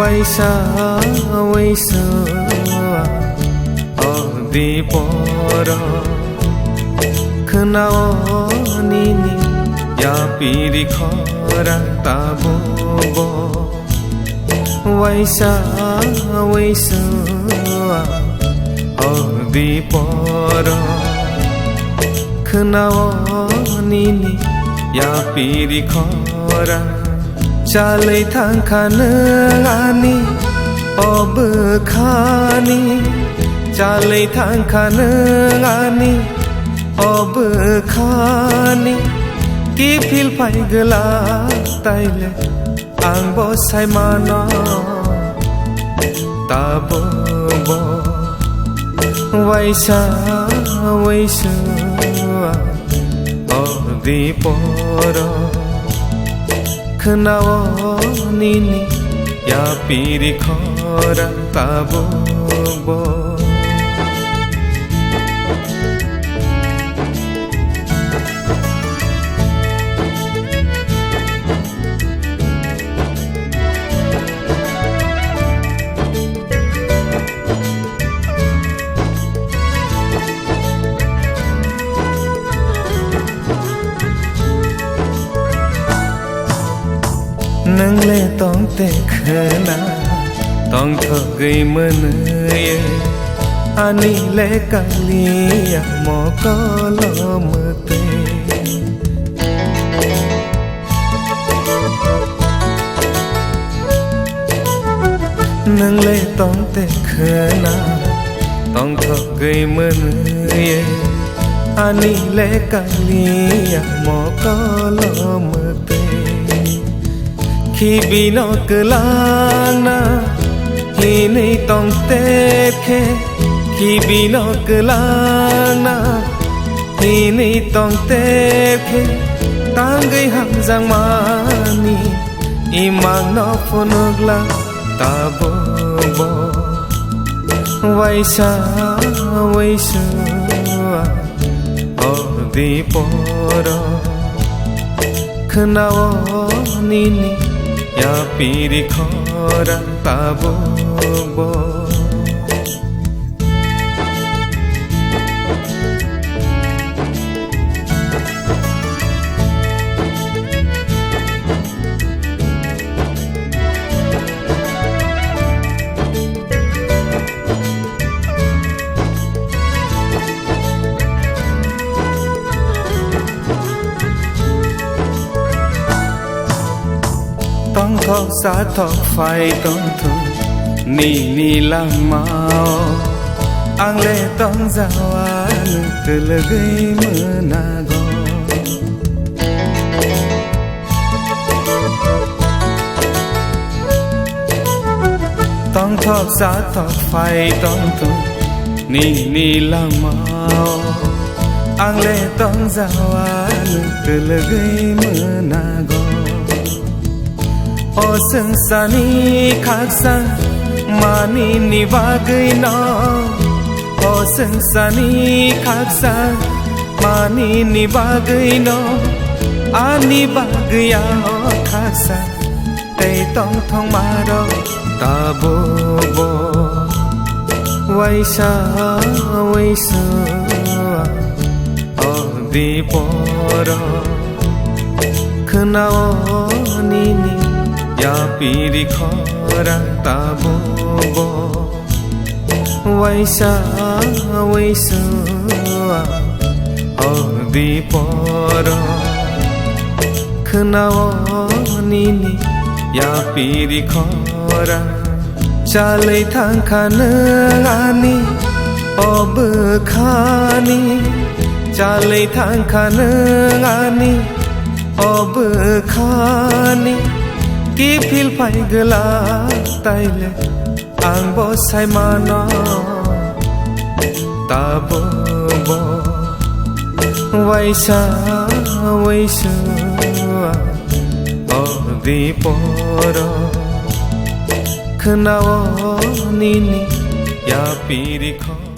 waisa odi poro khnao nini ya piri khora tabo waisa odi poro khnao nini ya piri khora chalai thangkhana ani ob khani chalai thangkhana ani ob khani ki phil phai gala taile ang bo sai mano tabo bo waisa odi poro khnao nini ya piri khora tabo bo nâng lệ tông tê khna tông thơ gây mơ nơi ani lệ kali mò có lo mơ tê nâng lệ tông tê khna tông thơ gây mơ nơi ani lệ kali mò có lo mơ tê khi bino kelang na hini tong tep khe khi bino kelang na hini tong tep khe tang gai ham jang mani imang no phonogla tabo bo waisa odi poro khnao nini ya piri khora tabo bo tông thọ xa thọ phai tông thu ni lang mao ang le tông giao an từ lơ gây mơ na go tông thọ xa thọ phai tông thu ni lang mao ang le tông giao an từ lơ gây mơ na go o sung sani khaksa mani ni bagai no o sung sani khaksa mani ni bagai no ani bagaya khaksa tei tong thong maro tabo bo waisa odi poro khnao nini ya piri khora tabo bo waisa odi poro khnao nini ya piri khora chalai thangkhana ani ob khani chalai thangkhana ani ob khani ki phil phai gala taile ang bo sai mano tabo bo waisa odi poro khnao nini ya piri khora